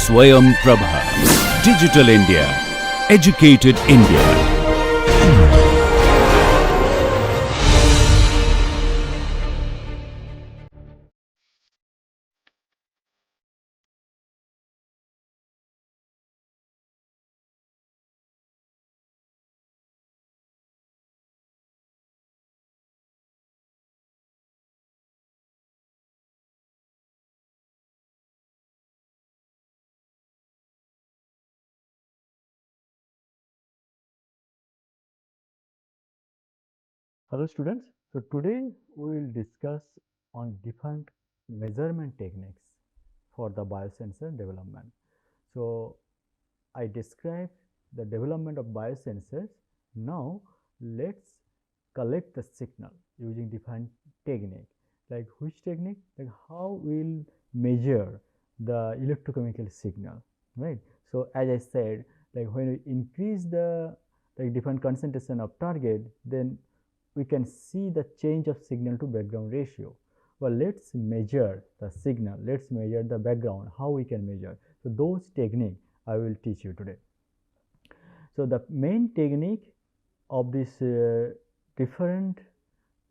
Swayam Prabha. Digital India. Educated India. Hello students, so today we will discuss on different measurement techniques for the biosensor development. So I described the development of biosensors. Now let's collect the signal using different technique. Like which technique? Like how we'll measure the electrochemical signal, right? So as I said, like when we increase the different concentration of target, then we can see the change of signal to background ratio. Well, let's measure the signal, let's measure the background, how we can measure. So those technique I will teach you today. So the main technique of this different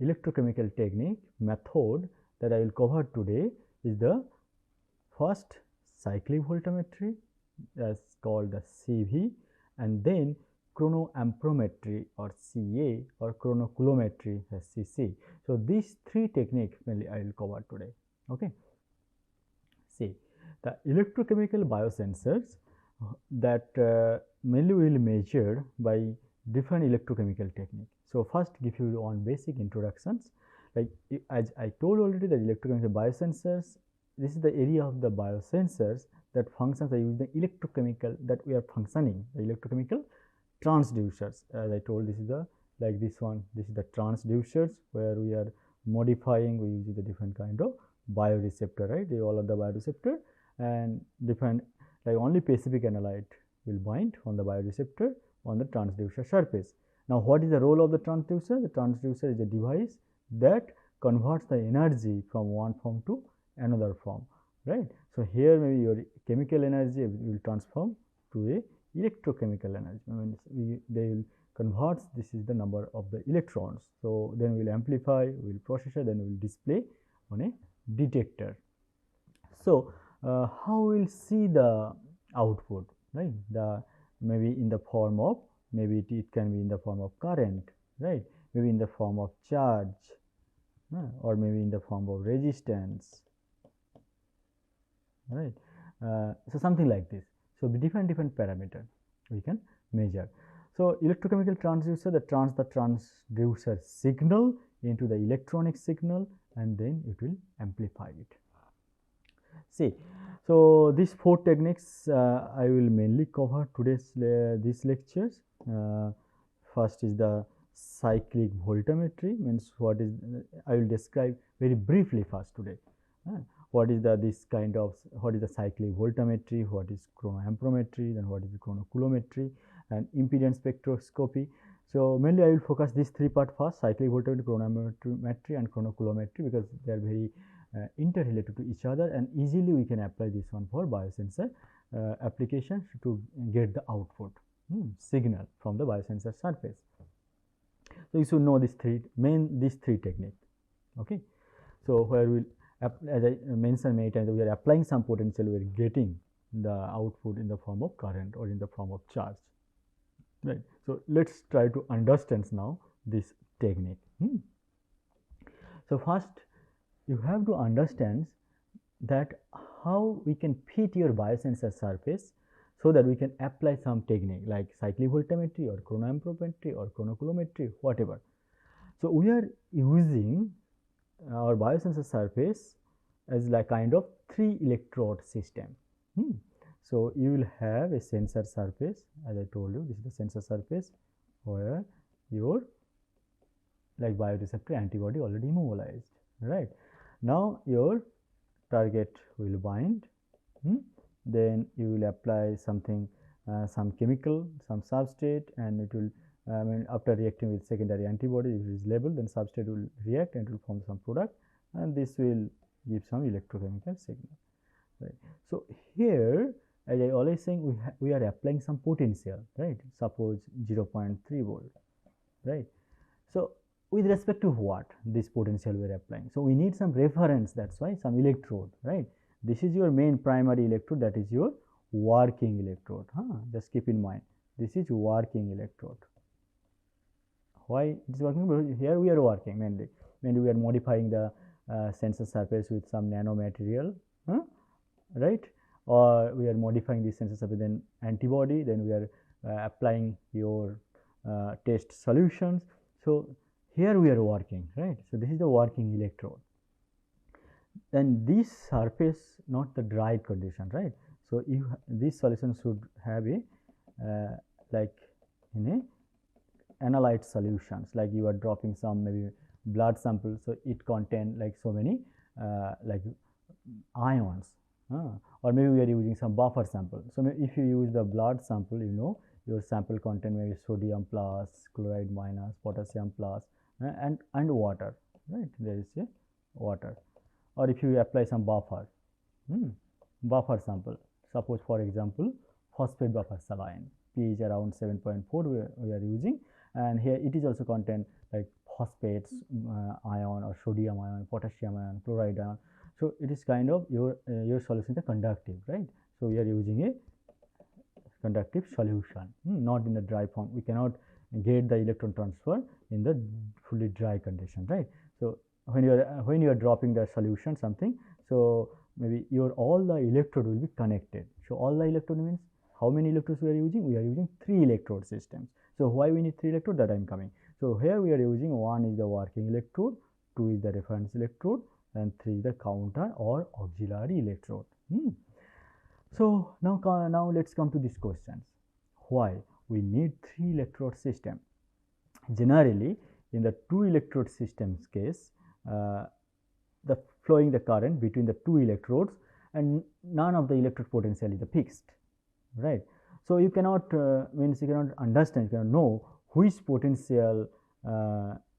electrochemical technique method that I will cover today is the first cyclic voltammetry, that's called the CV, and then chronoamperometry or CA or chronocoulometry as CC. So these three techniques mainly I will cover today. Okay. See, the electrochemical biosensors that mainly will measure by different electrochemical technique. So first give you one basic introductions. Like as I told already, the electrochemical biosensors, this is the area of the biosensors that functions by using the electrochemical that we are functioning, the electrochemical transducers. As I told, this is the like this one, this is the transducers where we are modifying, we use the different kind of bioreceptor, right? They all are the bioreceptor, and different like only specific analyte will bind on the bioreceptor on the transducer surface. Now what is the role of the transducer? The transducer is a device that converts the energy from one form to another form, right? So here maybe your chemical energy will transform to a electrochemical energy. I mean, they will convert, this is the number of the electrons. So then we will amplify, we will processor, then we will display on a detector. So how we will see the output, right? The maybe in the form of, maybe it can be in the form of current, right? Maybe in the form of charge, or maybe in the form of resistance, right? So something like this. So different parameter we can measure. So electrochemical transducer, the transducer signal into the electronic signal, and then it will amplify it. See, so these four techniques I will mainly cover today's these lectures. First is the cyclic voltammetry, means what is, I will describe very briefly first today. What is the this kind of, what is the cyclic voltammetry, what is chronoamperometry, then what is the chronocoulometry, and impedance spectroscopy. So mainly I will focus these three parts first: cyclic voltammetry, chronoamperometry, and chronocoulometry, because they are very interrelated to each other, and easily we can apply this one for biosensor application to get the output signal from the biosensor surface. So you should know these three techniques. Okay. So where we, as I mentioned many times, we are applying some potential, we are getting the output in the form of current or in the form of charge, right? So let's try to understand now this technique. So first you have to understand that how we can fit your biosensor surface so that we can apply some technique like cyclic voltammetry or chronoamperometry or chronocoulometry, whatever. So we are using our biosensor surface as like kind of 3 electrode system. So you will have a sensor surface, as I told you, this is the sensor surface where your like bioreceptor antibody already immobilized, right? Now your target will bind, then you will apply something, some chemical, some substrate, and it will after reacting with secondary antibody, if it is labeled, then substrate will react and will form some product, and this will give some electrochemical signal, right? So here as I always saying, we are applying some potential, right? Suppose 0.3 volt, right? So with respect to what this potential we are applying? So we need some reference, that's why some electrode, right? This is your main primary electrode, that is your working electrode. Just keep in mind, this is working electrode. Why it is working? Because here we are working mainly we are modifying the sensor surface with some nanomaterial, right? Or we are modifying this sensor surface, then antibody, then we are applying your test solutions. So here we are working, right? So this is the working electrode. Then this surface, not the dry condition, right? So this solution should have a like in a analyte solutions, like you are dropping some maybe blood sample, so it contain like so many like ions, or maybe we are using some buffer sample. So if you use the blood sample, you know your sample contain maybe sodium plus, chloride minus, potassium plus, and water, right? There is a water. Or if you apply some buffer, buffer sample, suppose for example phosphate buffer saline, pH around 7.4 we are using, and here it is also contain like phosphates ion, or sodium ion, potassium ion, chloride ion. So it is kind of your solution is conductive, right? So we are using a conductive solution, not in the dry form. We cannot get the electron transfer in the fully dry condition, right? So when you are dropping the solution something, so maybe all the electrode will be connected. So all the electrode means how many electrodes we are using? We are using 3 electrode systems. So why we need 3 electrode, that I am coming. So here we are using 1 is the working electrode, 2 is the reference electrode, and 3 is the counter or auxiliary electrode. So now let's come to these questions. Why we need 3 electrode system? Generally in the 2 electrode systems case, the flowing the current between the 2 electrodes, and none of the electrode potential is fixed, right? So you cannot means you cannot understand, you cannot know which potential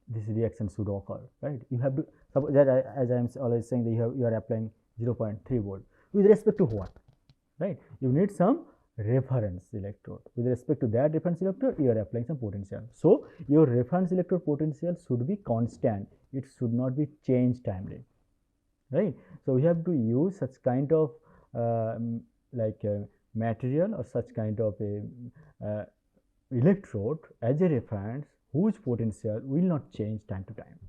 this reaction should occur, right? You have to suppose that as I am always saying that you are applying 0.3 volt with respect to what, right? You need some reference electrode. With respect to that reference electrode, you are applying some potential. So your reference electrode potential should be constant. It should not be changed timely, right? So we have to use such kind of like material or such kind of a electrode as a reference whose potential will not change time to time.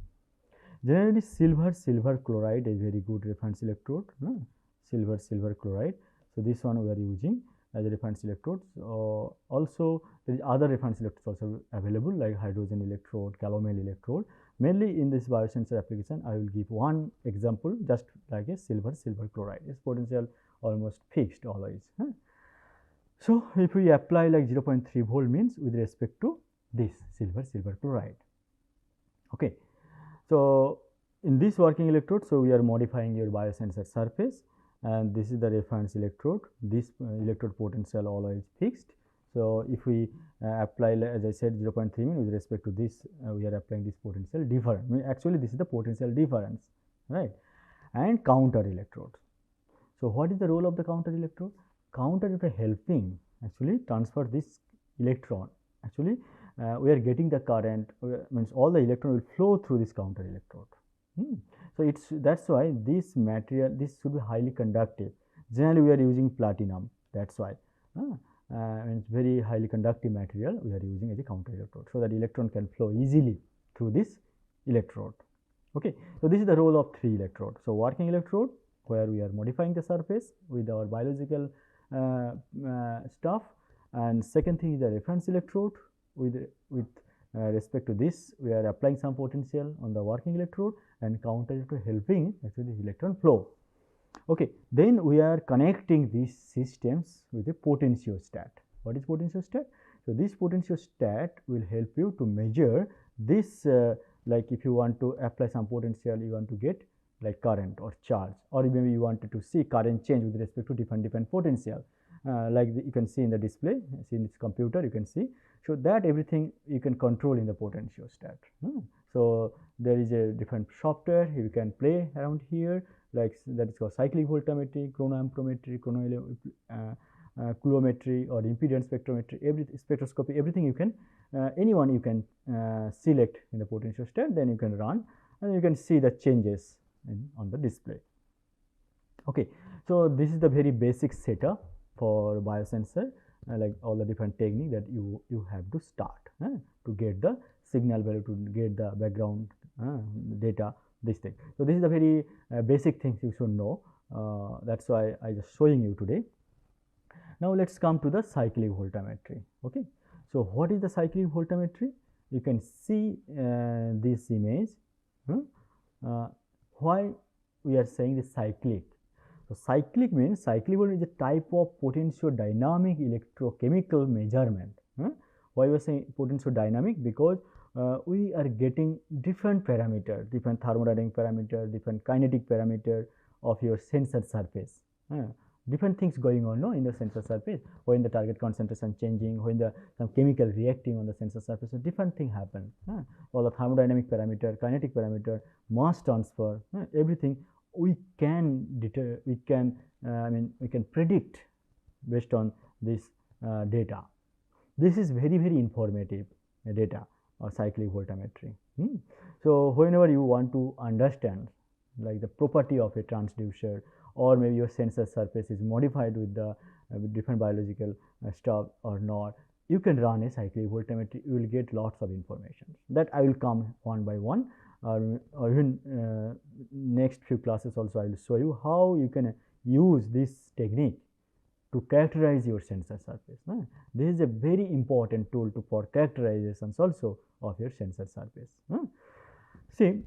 Generally silver chloride is very good reference electrode. Silver chloride. So this one we are using as a reference electrode. Also there is other reference electrodes also available, like hydrogen electrode, calomel electrode. Mainly in this biosensor application, I will give one example, just like a silver chloride. Its potential almost fixed always. So if we apply like 0.3 volt means with respect to this silver chloride. Okay. So in this working electrode, so we are modifying your biosensor surface, and this is the reference electrode. This electrode potential always fixed. So if we apply, as I said, 0.3 mean with respect to this, we are applying this potential difference. Actually this is the potential difference, right? And counter electrode. So what is the role of the counter electrode? Counter electrode helping actually transfer this electron. Actually we are getting the current, means all the electron will flow through this counter electrode. So that's why this material, this should be highly conductive. Generally we are using platinum, that's why it's very highly conductive material we are using as a counter electrode, so that electron can flow easily through this electrode. Okay, so this is the role of 3 electrodes. So working electrode, where we are modifying the surface with our biological stuff, and second thing is the reference electrode. With respect to this, we are applying some potential on the working electrode, and counter electrode helping actually the electron flow. Okay, then we are connecting these systems with a potentiostat. What is potentiostat? So this potentiostat will help you to measure this, like if you want to apply some potential, you want to get like current or charge, or maybe you wanted to see current change with respect to different potential, like you can see in the display, see in this computer you can see. So that everything you can control in the potentiostat. So there is a different software you can play around here, like that is called cyclic voltammetry, chronoamperometry, coulometry or impedance spectrometry, spectroscopy, everything you can, anyone you can select in the potentiostat, then you can run and you can see the changes on the display. Okay, so this is the very basic setup for biosensor, like all the different technique that you have to start to get the signal value, to get the background data, this thing. So this is the very basic things you should know. That's why I just showing you today. Now let's come to the cyclic voltammetry. Okay, so what is the cyclic voltammetry? You can see this image. Why we are saying the cyclic? So cyclic means, cyclic is a type of potentiodynamic electrochemical measurement. Why we are saying potentiodynamic? Because we are getting different parameters, different thermodynamic parameter, different kinetic parameter of your sensor surface. Different things going on, no, in the sensor surface, when the target concentration changing, when the some chemical reacting on the sensor surface, so different thing happen. All the thermodynamic parameter, kinetic parameter, mass transfer, everything we can we can predict based on this data. This is very informative data or cyclic voltammetry. So whenever you want to understand like the property of a transducer, or maybe your sensor surface is modified with the different biological stuff or not, you can run a cyclic voltammetry. You will get lots of information that I will come one by one, or even next few classes also I will show you how you can use this technique to characterize your sensor surface. This is a very important tool for characterizations also of your sensor surface. See,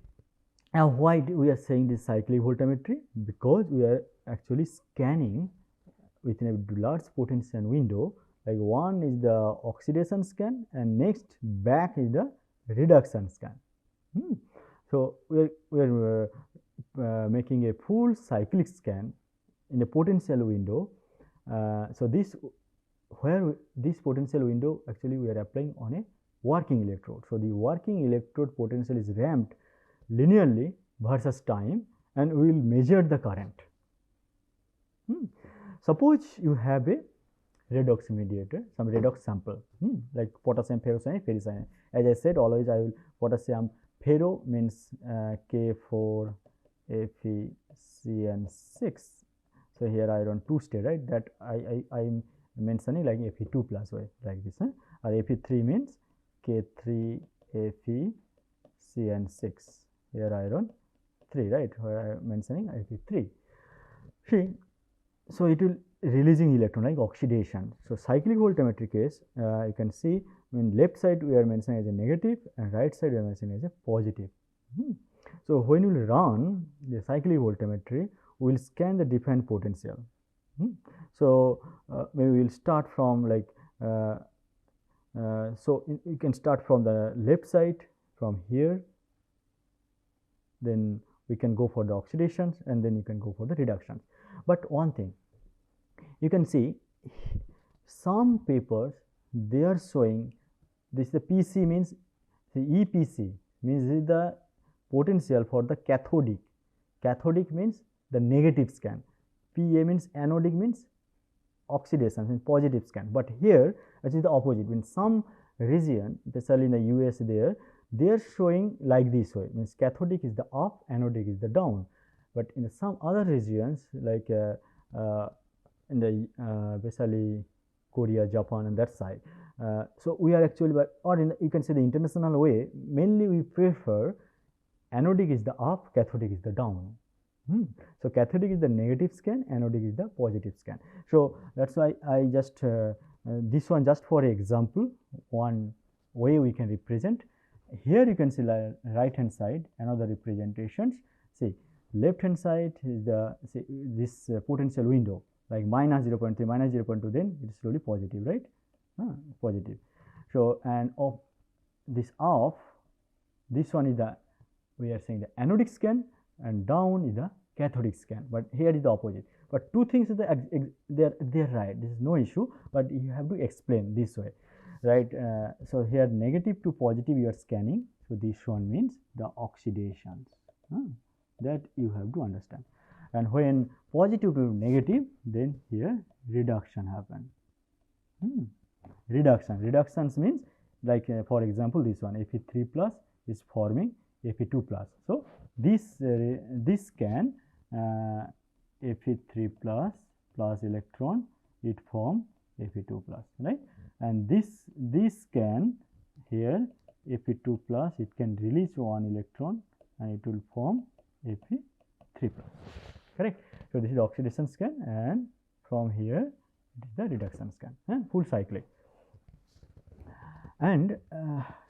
now why we are saying this cyclic voltammetry? Because we are actually scanning within a large potential window. Like one is the oxidation scan and next back is the reduction scan. So we are making a full cyclic scan in a potential window. So this, where this potential window actually we are applying on a working electrode. So the working electrode potential is ramped linearly versus time, and we will measure the current. Suppose you have a redox mediator, some redox sample, like potassium ferrocyanide, ferricyanide. As I said, always I will potassium ferro means K4 FeCN6. So here iron 2 state, right? That I am mentioning like Fe2 plus way, like this. Or Fe3 means K3 FeCN6. Here iron 3, right? Where I am mentioning Fe3. See, so it will releasing electron like oxidation. So cyclic voltammetry case, you can see in left side we are mentioning as a negative and right side we are mentioning as a positive. So when we run the cyclic voltammetry, we will scan the different potential. So maybe we will start from like so you can start from the left side, from here, then we can go for the oxidations and then you can go for the reductions. But one thing you can see, some papers they are showing this, the PC means the EPC means this is the potential for the cathodic. Cathodic means the negative scan. PA means anodic means oxidation, means positive scan. But here it is the opposite. In some region, especially in the US, they are showing like this way, means cathodic is the up, anodic is the down. But in some other regions like in the especially Korea, Japan and that side, so we are actually, or in you can say the international way, mainly we prefer anodic is the up, cathodic is the down. So cathodic is the negative scan, anodic is the positive scan. So that's why I just this one just for example, one way we can represent. Here you can see right hand side another representations. See, left hand side is the this potential window like minus 0.3, minus 0.2, then it is slowly positive, right? Positive. So and of this off, this one is the, we are saying the anodic scan, and down is the cathodic scan, but here is the opposite. But two things is they're right, this is no issue, but you have to explain this way, right? So here negative to positive you are scanning, so this one means the oxidations, that you have to understand. And when positive to negative, then here reduction happen. Reductions means like for example this one Fe3 plus is forming Fe2 plus. So this can Fe3 plus electron, it form Fe2 plus, right? And this can here Fe2 plus, it can release one electron and it will form Fe3 plus, correct? So this is oxidation scan, and from here it is the reduction scan, full cyclic. And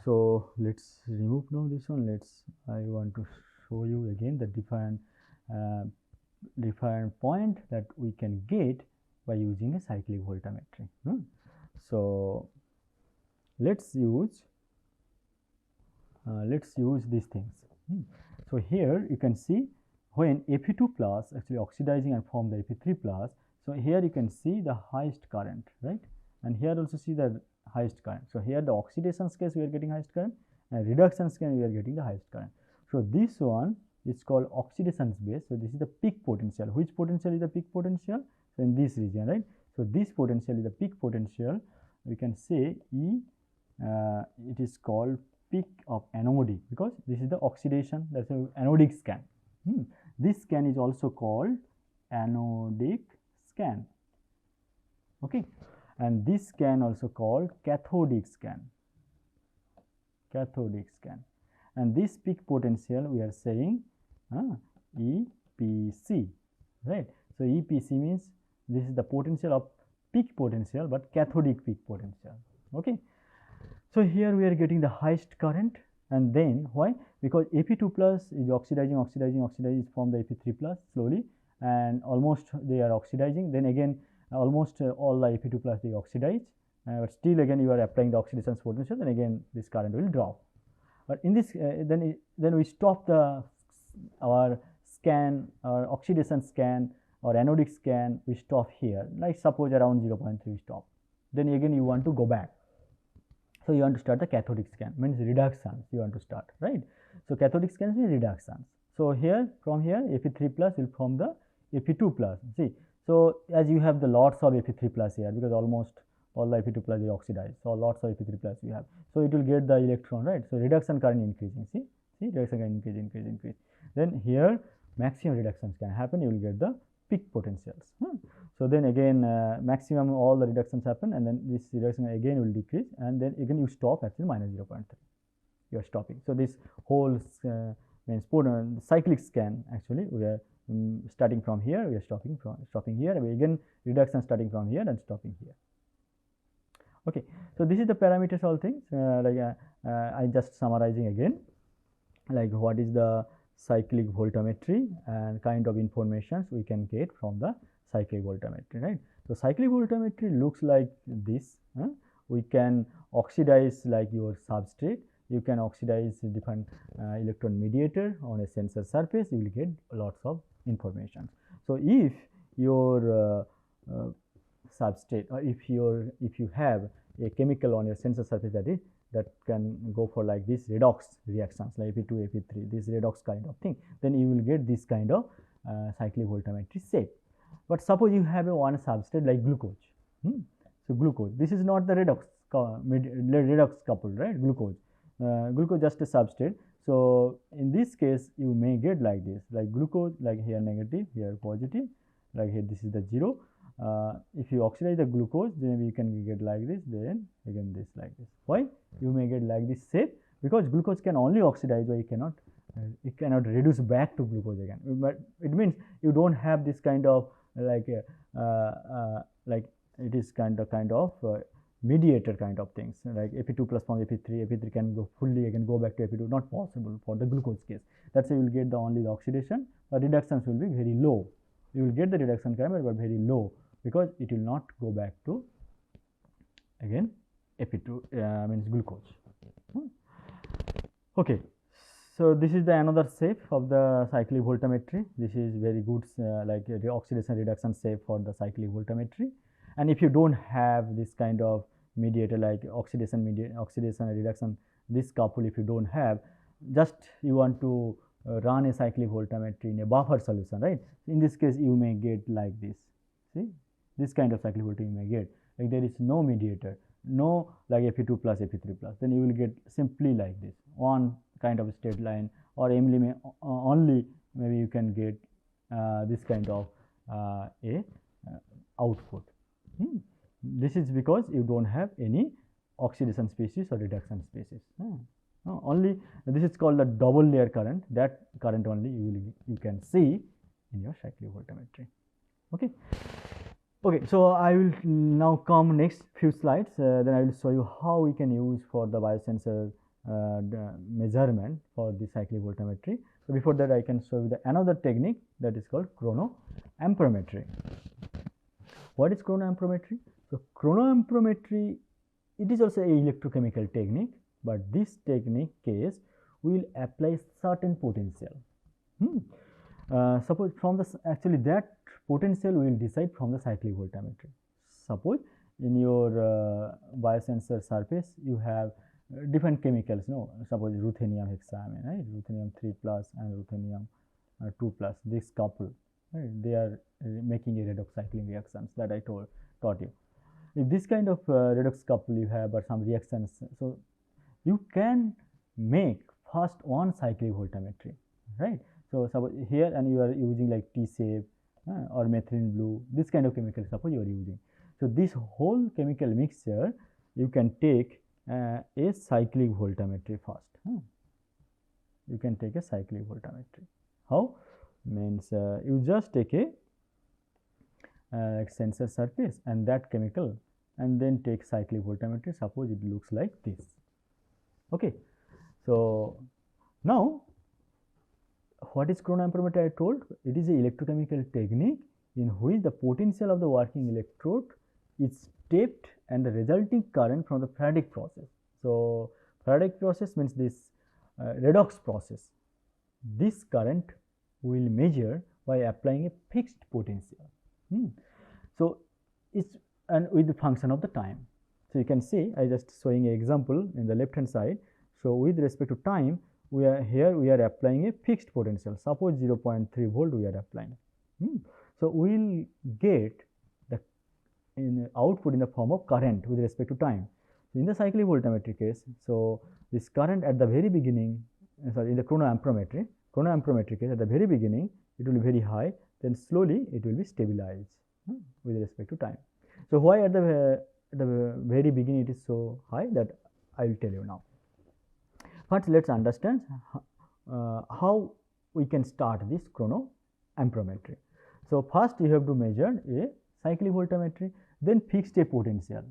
so let's remove now this one. I want to show you again the different point that we can get by using a cyclic voltammetry. So let's use these things. So here you can see when Fe2 plus actually oxidizing and form the Fe3 plus. So here you can see the highest current, right? And here also see the highest current. So here the oxidation case we are getting highest current, and reduction case we are getting the highest current. So this one is called oxidation base. So this is the peak potential. Which potential is the peak potential? So in this region, right? So this potential is the peak potential. We can say it is called peak of anodic, because this is the oxidation, that's an anodic scan. This scan is also called anodic scan, okay? And this scan also called cathodic scan, and this peak potential we are saying EPC, right? So EPC means this is the potential of peak potential, but cathodic peak potential, okay? So here we are getting the highest current, and then why? Because Fe2 plus is oxidizing from the Fe3 plus slowly, and almost they are oxidizing. Then again almost all the Fe2 plus they oxidize, but still again you are applying the oxidation potential, then again this current will drop. But in this then we stop our scan, our oxidation scan or anodic scan, we stop here, like suppose around 0.3 we stop. Then again you want to go back. So you want to start the cathodic scan, means reductions you want to start, right? So cathodic scan means reductions. So here from here Fe3 plus will form the Fe2 plus. See, so as you have the lots of Fe3 plus here, because almost all the Fe2 plus is oxidized, so lots of Fe3 plus you have, so it will get the electron, right? So reduction current increasing, see reduction current increase. Then here maximum reductions can happen, you will get the peak potentials. So then again maximum all the reductions happen, and then this reduction again will decrease, and then again you stop at minus 0.3, you are stopping. So this whole means cyclic scan, actually we are starting from here, we are stopping here, we again reduction starting from here and stopping here, okay? So this is the parameters, all things I just summarizing again, like what is the cyclic voltammetry and kind of informations we can get from the cyclic voltammetry, right? So cyclic voltammetry looks like this. We can oxidize like your substrate, you can oxidize different electron mediator on a sensor surface, you will get lots of information. So if your substrate, or if you have a chemical on your sensor surface that can go for like this redox reactions like Fe2, Fe3, this redox kind of thing, then you will get this kind of cyclic voltammetry shape. But suppose you have a one substrate like glucose. So glucose, this is not the redox coupled, right? Glucose just a substrate. So in this case you may get like this, like glucose, like here negative, here positive, like here this is the 0. If you oxidize the glucose, then you can get like this, then again this like this. Why you may get like this shape? Because glucose can only oxidize, but it cannot reduce back to glucose again. But it means you don't have this kind of like it is kind of mediator kind of things, like Fe2 plus from Fe3 can go fully again go back to Fe2, not possible for the glucose case. That's why you will get only the oxidation, but reductions will be very low. You will get the reduction current, but very low, because it will not go back to again Fe2 means glucose. Okay, so this is the another shape of the cyclic voltammetry. This is very good like the oxidation reduction shape for the cyclic voltammetry. And if you don't have this kind of mediator like oxidation and reduction, this couple if you don't have, just you want to run a cyclic voltammetry in a buffer solution, right? In this case you may get like this, see This kind of cyclic voltage you may get. Like there is no mediator, no like Fe2 plus Fe3 plus, then you will get simply like this, one kind of straight line, or only maybe you can get this kind of a output. This is because you don't have any oxidation species or reduction species. Only this is called the double layer current. That current only you can see in your cyclic voltammetry. Okay. Okay, so I will now come next few slides. Then I will show you how we can use for the biosensor measurement for the cyclic voltammetry. So before that, I can show you another technique that is called chronoamperometry. What is chronoamperometry? So chronoamperometry, it is also a electrochemical technique, but this technique case will apply certain potential. Suppose from the actually that potential will decide from the cyclic voltammetry. Suppose in your biosensor surface you have different chemicals, suppose ruthenium hexaamine, right? Ruthenium 3 plus and ruthenium 2 plus, this couple, right? They are making a redox cycling reactions that I taught you. If this kind of redox couple you have or some reactions, so you can make first one cyclic voltammetry, right? So suppose here and you are using like T-shape or methylene blue, this kind of chemical suppose you are using. So this whole chemical mixture you can take a cyclic voltammetry first. You can take a cyclic voltammetry. How? Means you just take a sensor surface and that chemical and then take cyclic voltammetry. Suppose it looks like this. Okay. So now what is chronoamperometry? I told it is a electrochemical technique in which the potential of the working electrode is stepped and the resulting current from the Faraday process. So Faraday process means this redox process. This current will measure by applying a fixed potential. So it's and with the function of the time. So you can see I just showing an example in the left hand side. So with respect to time, we are applying a fixed potential. Suppose 0.3 volt we are applying. So we will get the output in the form of current with respect to time. So in the cyclic voltammetry case, so this current at the very beginning, in the chronoamperometry case, at the very beginning it will be very high, then slowly it will be stabilized with respect to time. So why at the very beginning it is so high, that I will tell you now. First, let's understand how we can start this chronoamperometry. So first you have to measure a cyclic voltammetry, then fix a potential.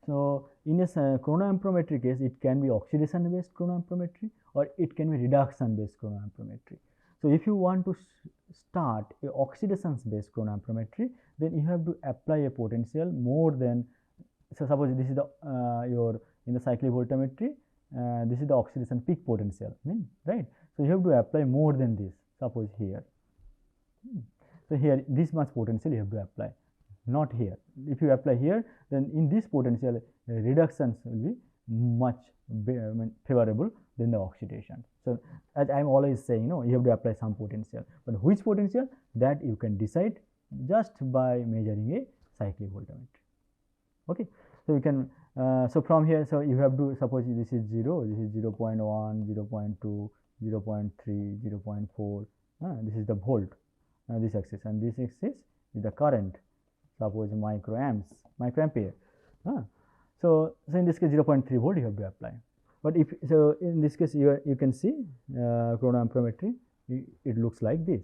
So in a chronoamperometry case, it can be oxidation based chronoamperometry or it can be reduction based chronoamperometry. So if you want to start a oxidation based chronoamperometry, then you have to apply a potential more than, so suppose this is the in the cyclic voltammetry, this is the oxidation peak potential, right? So you have to apply more than this. Suppose here, so here this much potential you have to apply, not here. If you apply here, then in this potential reductions will be much favorable than the oxidation. So as I am always saying, you have to apply some potential, but which potential, that you can decide just by measuring a cyclic voltammetry. Okay, so you can so from here, so you have to suppose this is 0, this is 0.1, 0.2, 0.3, 0.4, this is the volt, this axis, and this axis is the current, suppose microampere. So in this case 0.3 volt you have to apply. But if so, in this case you can see chronoamperometry, it looks like this.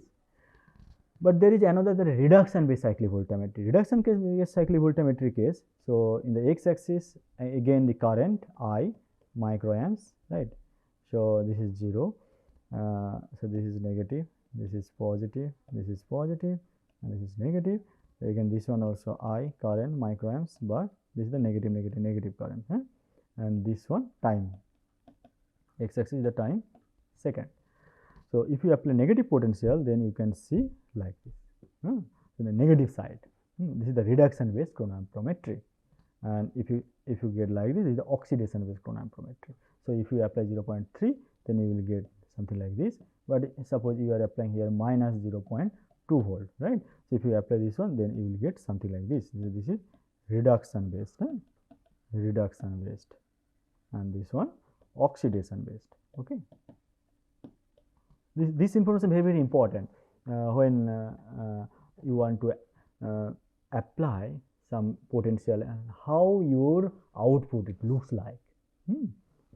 But there is another, the reduction based cyclic voltammetry. Reduction based cyclic voltammetry case. So in the x-axis again the current I microamps, right? So this is 0. So this is negative, this is positive, this is positive, and this is negative. So again this one also I current microamps, but this is the negative current, and this one time. X-axis is the time second. So if you apply negative potential, then you can see like this. So the negative side, this is the reduction based chronoamperometry, and if you get like this is the oxidation based chronoamperometry. So if you apply 0.3, then you will get something like this. But suppose you are applying here minus 0.2 2 volt, right. So, if you apply this one, then you will get something like this. This is reduction based, right? Reduction based, and this one oxidation based. Okay. This information is very important when you want to apply some potential and how your output it looks like.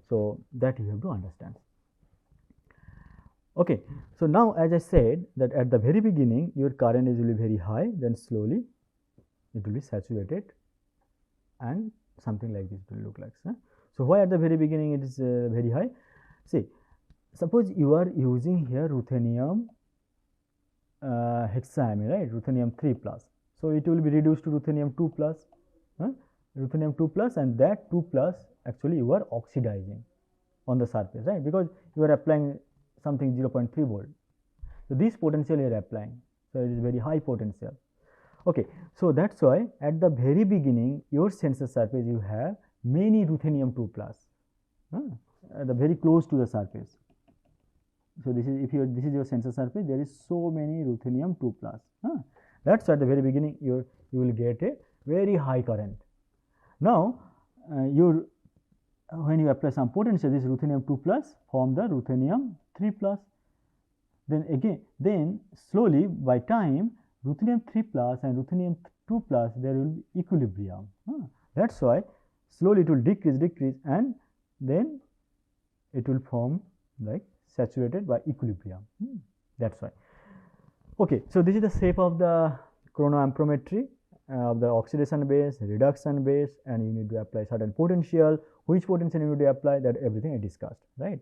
So, that you have to understand. Okay. So, now as I said that at the very beginning your current is will be very high, then slowly it will be saturated and something like this will look like. So, why at the very beginning it is very high? See, suppose you are using here ruthenium hexaamine, right, ruthenium 3 plus. So, it will be reduced to ruthenium 2 plus, ruthenium 2 plus, and that 2 plus actually you are oxidizing on the surface, right, because you are applying something 0.3 volt. So, this potential you are applying. So, it is very high potential. Okay. So, that is why at the very beginning your sensor surface you have many ruthenium 2 plus at the very close to the surface. So, this is this is your sensor surface, there is so many ruthenium 2 plus. That is at the very beginning you will get a very high current. Now, when you apply some potential, this ruthenium 2 plus form the ruthenium 3 plus. Then slowly by time ruthenium 3 plus and ruthenium 2 plus there will be equilibrium. That is why slowly it will decrease and then it will form like saturated by equilibrium. That is why. Okay. So, this is the shape of the chronoamperometry of the oxidation base, reduction base, and you need to apply certain potential. Which potential you need to apply, that everything I discussed, right.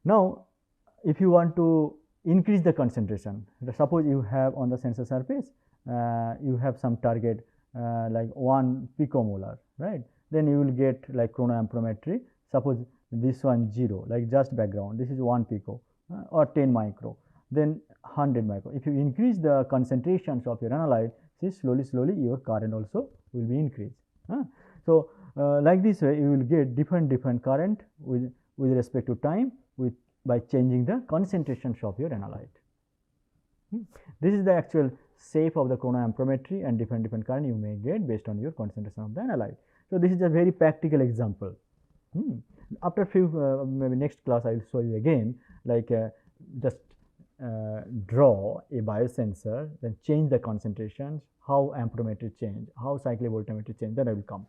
Now, if you want to increase the concentration, suppose you have on the sensor surface you have some target like 1 picomolar, right, then you will get like chronoamperometry. Suppose this one 0, like just background, this is 1 pico or 10 micro, then 100 micro. If you increase the concentrations of your analyte, see slowly your current also will be increased. So, like this way you will get different current with respect to time by changing the concentrations of your analyte. This is the actual shape of the chronoamperometry and different current you may get based on your concentration of the analyte. So, this is a very practical example. After few maybe next class I will show you again, like just draw a biosensor, then change the concentrations, how amperometry change, how cyclic voltammetry change, then I will come.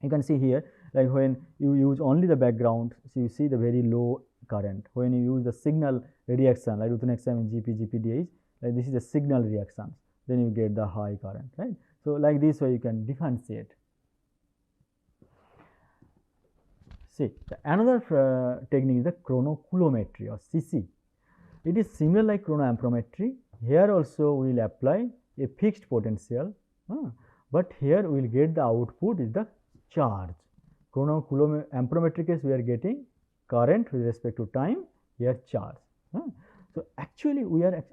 You can see here, like when you use only the background, so you see the very low current. When you use the signal reaction like ruthenium GPDH, like this is a signal reaction, then you get the high current, right. So, like this way you can differentiate. See, another technique is the chronocoulometry or CC. It is similar like chronoamperometry. Here also we will apply a fixed potential, but here we will get the output is the charge. Chronocoulometry case we are getting current with respect to time, here charge. So, actually we are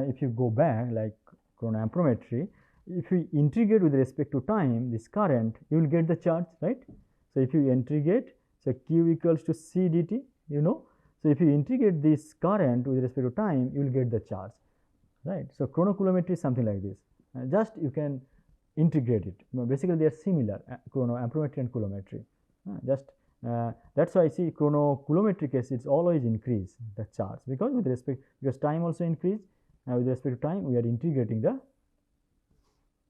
if you go back like chronoamperometry, if you integrate with respect to time this current, you will get the charge, right. So, if you integrate, so Q equals to C dt, you know. So, if you integrate this current with respect to time, you will get the charge, right. So, chronocoulometry is something like this, just you can integrate it. Basically, they are similar, chronoamperometry and coulometry. Just that is why I see chronocoulometry case it is always increase the charge, because with respect, because time also increase, with respect to time we are integrating the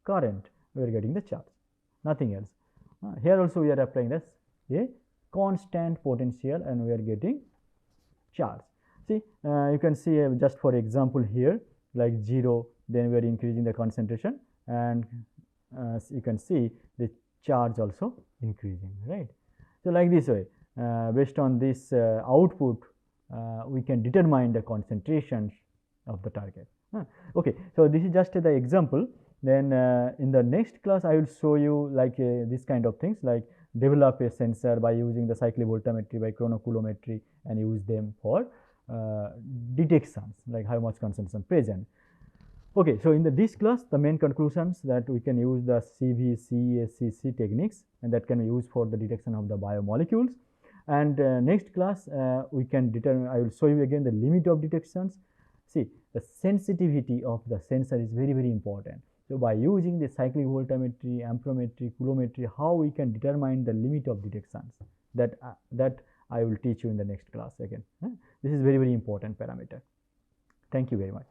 current, we are getting the charge, nothing else. Here also we are applying this a constant potential and we are getting charge. See, you can see just for example here like 0, then we are increasing the concentration, and you can see the charge also increasing, right. So, like this way based on this output we can determine the concentrations of the target. Okay. So, this is just the example. Then in the next class I will show you like this kind of things, like develop a sensor by using the cyclic voltammetry by chronocoulometry and use them for detections like how much concentration present. Okay. So, in this class the main conclusions that we can use the CV, CE, SCC techniques, and that can be used for the detection of the biomolecules. And next class we can determine, I will show you again the limit of detections. See, the sensitivity of the sensor is very, very important. So by using the cyclic voltammetry, amperometry, coulometry, how we can determine the limit of detections, that I will teach you in the next class again. This is very, very important parameter. Thank you very much.